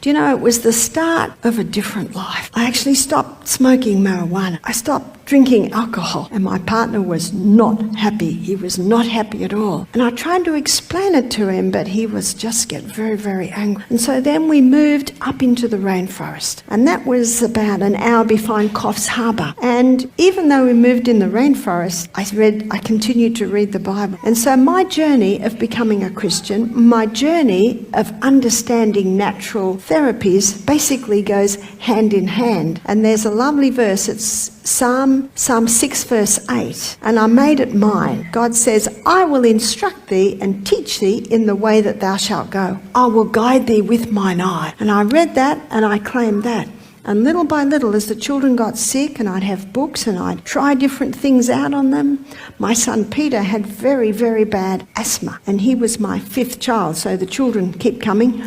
Do you know, it was the start of a different life. I actually stopped smoking marijuana. I stopped drinking alcohol, and my partner was not happy. He was not happy at all. And I tried to explain it to him, but he was just get very, very angry. And so then we moved up into the rainforest, and that was about an hour behind Coffs Harbour. And even though we moved in the rainforest, I continued to read the Bible. And so my journey of becoming a Christian, my journey of understanding natural therapies basically goes hand in hand. And there's a lovely verse, it's Psalm 6 verse 8, and I made it mine. God says, I will instruct thee and teach thee in the way that thou shalt go. I will guide thee with mine eye. And I read that and I claimed that. And little by little, as the children got sick and I'd have books and I'd try different things out on them, my son Peter had very, very bad asthma. And he was my 5th child, so the children keep coming.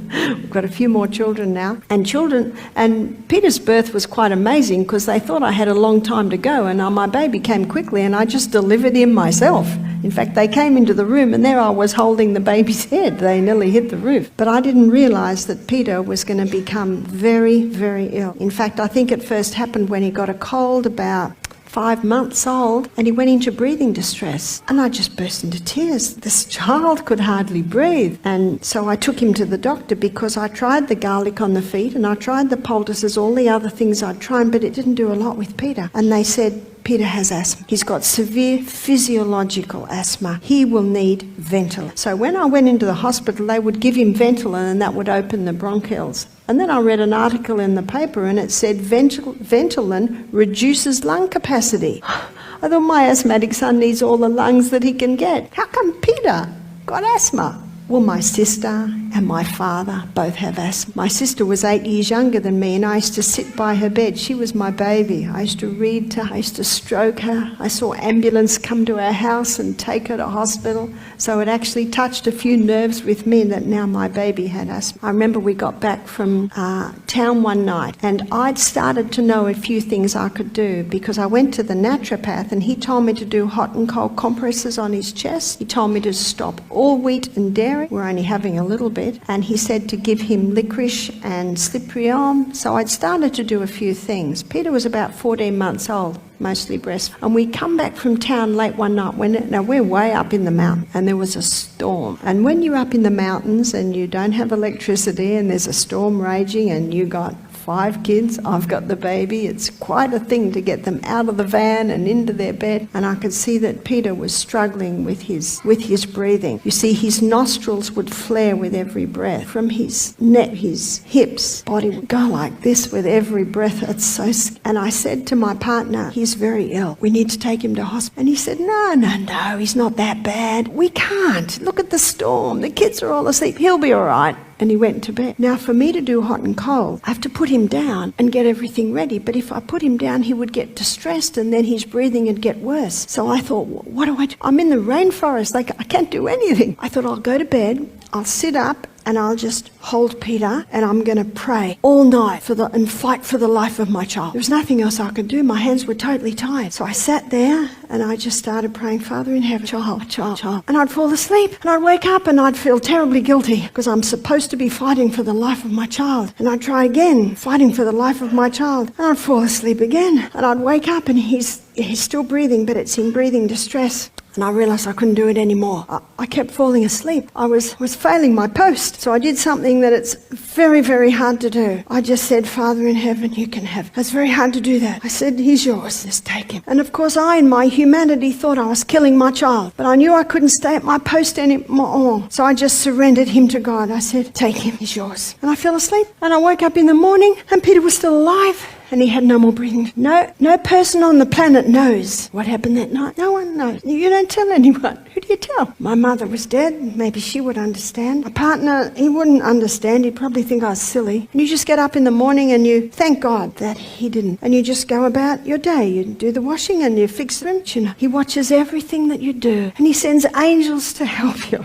We've got a few more children now. And Peter's birth was quite amazing because they thought I had a long time to go, and my baby came quickly and I just delivered him myself. In fact, they came into the room and there I was holding the baby's head. They nearly hit the roof. But I didn't realise that Peter was going to become very, very ill. In fact, I think it first happened when he got a cold about 5 months old, and he went into breathing distress. And I just burst into tears. This child could hardly breathe. And so I took him to the doctor because I tried the garlic on the feet and I tried the poultices, all the other things I'd tried, but it didn't do a lot with Peter. And they said, Peter has asthma. He's got severe physiological asthma. He will need Ventolin. So when I went into the hospital, they would give him Ventolin and that would open the bronchioles. And then I read an article in the paper and it said Ventolin reduces lung capacity. I thought my asthmatic son needs all the lungs that he can get. How come Peter got asthma? Well, my sister and my father both have asthma. My sister was 8 years younger than me and I used to sit by her bed. She was my baby. I used to read to her. I used to stroke her. I saw ambulance come to our house and take her to hospital. So it actually touched a few nerves with me that now my baby had asthma. I remember we got back from town one night and I'd started to know a few things I could do because I went to the naturopath and he told me to do hot and cold compresses on his chest. He told me to stop all wheat and dairy. We're only having a little bit. And he said to give him licorice and slippery elm. So I'd started to do a few things. Peter was about 14 months old, mostly breast. And we come back from town late one night. Now we're way up in the mountain and there was a storm. And when you're up in the mountains and you don't have electricity and there's a storm raging and you got 5 kids, I've got the baby. It's quite a thing to get them out of the van and into their bed. And I could see that Peter was struggling with his breathing. You see, his nostrils would flare with every breath. From his neck, his hips, body would go like this with every breath. It's so scary. And I said to my partner, he's very ill. We need to take him to hospital. And he said, no, he's not that bad. We can't. Look at the storm. The kids are all asleep. He'll be all right. And he went to bed. Now, for me to do hot and cold, I have to put him down and get everything ready. But if I put him down, he would get distressed and then his breathing would get worse. So I thought, what do I do? I'm in the rainforest. I can't do anything. I thought, I'll go to bed, I'll sit up, and I'll just hold Peter and I'm going to pray all night and fight for the life of my child. There was nothing else I could do. My hands were totally tied. So I sat there and I just started praying, Father in heaven, child. And I'd fall asleep and I'd wake up and I'd feel terribly guilty because I'm supposed to be fighting for the life of my child. And I'd try again, fighting for the life of my child. And I'd fall asleep again. And I'd wake up and he's still breathing, but it's in breathing distress. And I realised I couldn't do it anymore. I kept falling asleep. I was failing my post. So I did something that it's very, very hard to do. I just said, Father in heaven, you can have. It's very hard to do that. I said, he's yours. Just take him. And of course, I, in my humanity, thought I was killing my child. But I knew I couldn't stay at my post anymore. So I just surrendered him to God. I said, take him. He's yours. And I fell asleep. And I woke up in the morning and Peter was still alive. And he had no more breathing. No person on the planet knows what happened that night. No one knows. You don't tell anyone. Who do you tell? My mother was dead. Maybe she would understand. My partner, he wouldn't understand. He'd probably think I was silly. And you just get up in the morning and you thank God that he didn't. And you just go about your day. You do the washing and you fix it. You know, he watches everything that you do. And he sends angels to help you.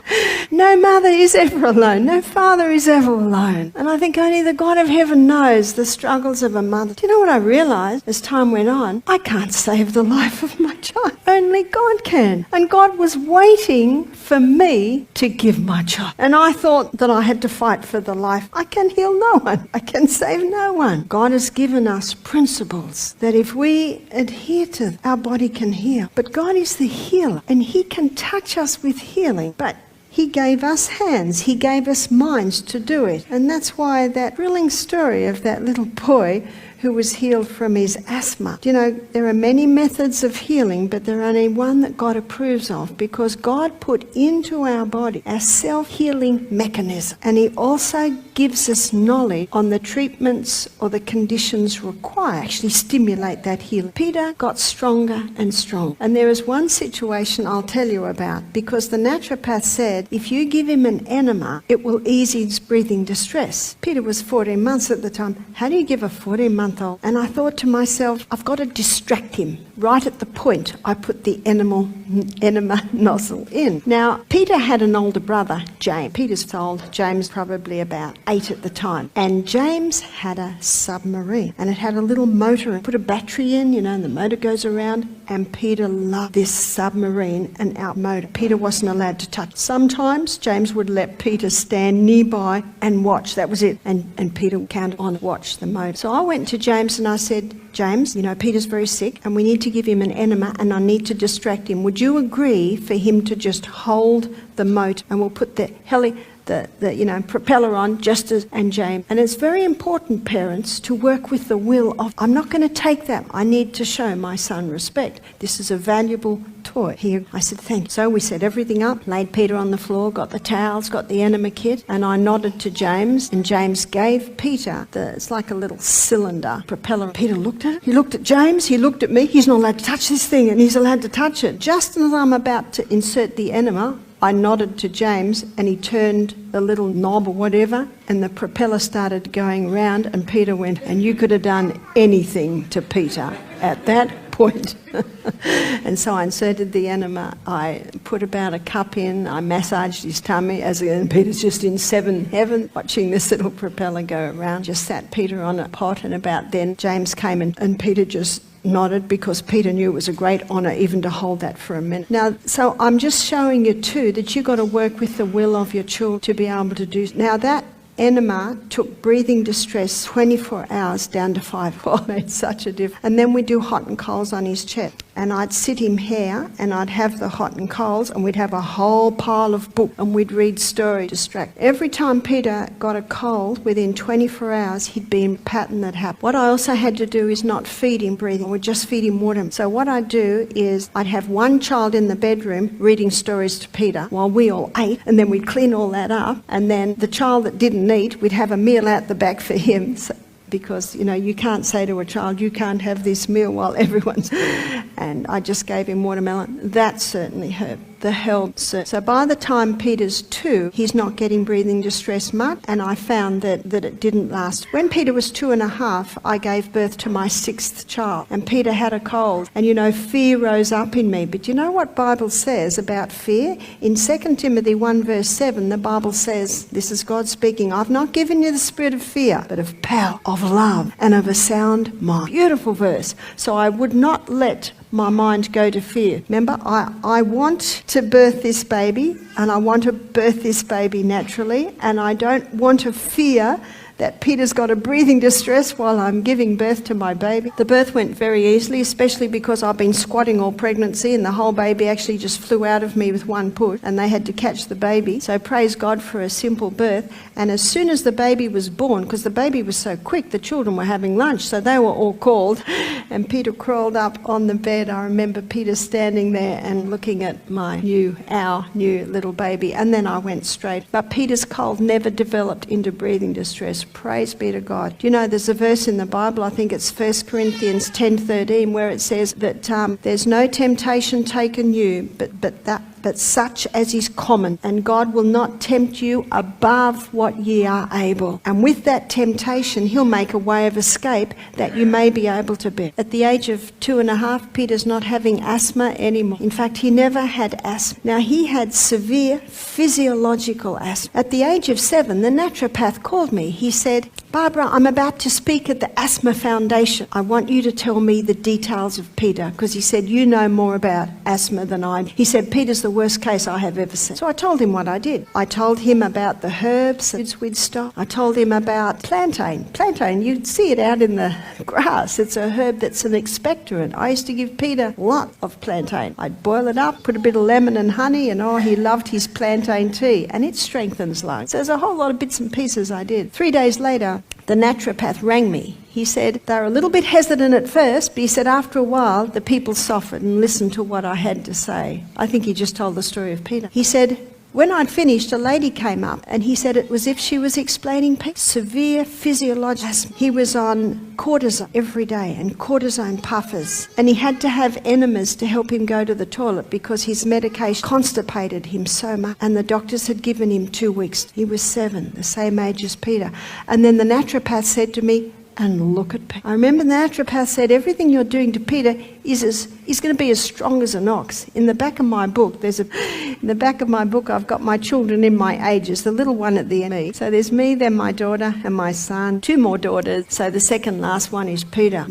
No mother is ever alone. No father is ever alone. And I think only the God of heaven knows the struggles of a mother. Do you know You know what I realised as time went on? I can't save the life of my child. Only God can. And God was waiting for me to give my child. And I thought that I had to fight for the life. I can heal no one. I can save no one. God has given us principles that if we adhere to, our body can heal. But God is the healer, and He can touch us with healing. But He gave us hands, He gave us minds to do it. And that's why that thrilling story of that little boy who was healed from his asthma. You know, there are many methods of healing, but there are only one that God approves of, because God put into our body a self-healing mechanism. And He also gives us knowledge on the treatments or the conditions required to actually stimulate that healing. Peter got stronger and stronger. And there is one situation I'll tell you about, because the naturopath said, if you give him an enema, it will ease his breathing distress. Peter was 14 months at the time. How do you give a 14-month-old? And I thought to myself, I've got to distract him. Right at the point, I put the enema nozzle in. Now, Peter had an older brother, James. Peter's old. James probably about 8 at the time. And James had a submarine, and it had a little motor. Put a battery in, and the motor goes around. And Peter loved this submarine and our motor. Peter wasn't allowed to touch. Sometimes James would let Peter stand nearby and watch. That was it. And Peter counted on watch the motor. So I went to James and I said, James, Peter's very sick and we need to give him an enema and I need to distract him. Would you agree for him to just hold the motor and we'll put the propeller on just as, and James. And it's very important, parents, to work with the will of, I'm not going to take that. I need to show my son respect. This is a valuable toy. Here, I said, thank you. So we set everything up, laid Peter on the floor, got the towels, got the enema kit, and I nodded to James, and James gave Peter it's like a little cylinder propeller. Peter looked at it. He looked at James. He looked at me. He's not allowed to touch this thing, and he's allowed to touch it. Just as I'm about to insert the enema, I nodded to James and he turned the little knob or whatever and the propeller started going round and Peter went, and you could have done anything to Peter at that point. And so I inserted the enema, I put about a cup in, I massaged his tummy and Peter's just in seven heaven watching this little propeller go around. Just sat Peter on a pot, and about then James came and Peter just nodded because Peter knew it was a great honour even to hold that for a minute. Now, so I'm just showing you too that you've got to work with the will of your children to be able to do. Now that enema took breathing distress 24 hours down to 5. Oh, it made such a difference. And then we do hot and colds on his chest. And I'd sit him here and I'd have the hot and colds and we'd have a whole pile of books and we'd read stories, distract. Every time Peter got a cold, within 24 hours, he'd be in a pattern that happened. What I also had to do is not feed him breathing, we'd just feed him water. So what I'd do is I'd have one child in the bedroom reading stories to Peter while we all ate, and then we'd clean all that up, and then the child that didn't eat, we'd have a meal out the back for him. Because, you can't say to a child, you can't have this meal while everyone's... And I just gave him watermelon. That certainly helped. The help. So by the time Peter's 2, he's not getting breathing distress much, and I found that it didn't last. When Peter was 2.5, I gave birth to my 6th child, and Peter had a cold. And fear rose up in me. But you know what Bible says about fear? In 2 Timothy 1 verse 7, the Bible says, this is God speaking, I've not given you the spirit of fear, but of power, of love, and of a sound mind. Beautiful verse. So I would not let my mind go to fear. Remember, I want to birth this baby, and I want to birth this baby naturally, and I don't want to fear that Peter's got a breathing distress while I'm giving birth to my baby. The birth went very easily, especially because I've been squatting all pregnancy and the whole baby actually just flew out of me with one push and they had to catch the baby. So praise God for a simple birth. And as soon as the baby was born, because the baby was so quick, the children were having lunch, so they were all called and Peter crawled up on the bed. I remember Peter standing there and looking at our new little baby, and then I went straight. But Peter's cold never developed into breathing distress. Praise be to God. There's a verse in the Bible, I think it's 1 Corinthians 10:13, where it says that there's no temptation taken you, but such as is common, and God will not tempt you above what ye are able. And with that temptation, he'll make a way of escape that you may be able to bear. At the age of 2.5, Peter's not having asthma anymore. In fact, he never had asthma. Now, he had severe physiological asthma. At the age of 7, the naturopath called me. He said, Barbara, I'm about to speak at the Asthma Foundation. I want you to tell me the details of Peter, because he said, you know more about asthma than I do. He said, Peter's the worst case I have ever seen. So I told him what I did. I told him about the herbs that we'd stop. I told him about plantain. Plantain, you'd see it out in the grass. It's a herb that's an expectorant. I used to give Peter a lot of plantain. I'd boil it up, put a bit of lemon and honey, and he loved his plantain tea, and it strengthens lungs. So there's a whole lot of bits and pieces I did. 3 days later, the naturopath rang me. He said they were a little bit hesitant at first, but he said after a while the people softened and listened to what I had to say. I think he just told the story of Peter. He said, when I'd finished, a lady came up and he said it was if she was explaining severe physiological asthma. He was on cortisone every day and cortisone puffers, and he had to have enemas to help him go to the toilet because his medication constipated him so much, and the doctors had given him 2 weeks. He was 7, the same age as Peter. And then the naturopath said to me, and look at Peter. I remember the naturopath said, everything you're doing to Peter is going to be as strong as an ox. In the back of my book, I've got my children in my ages, the little one at the end. So there's me, then my daughter and my son, 2 more daughters. So the second last one is Peter.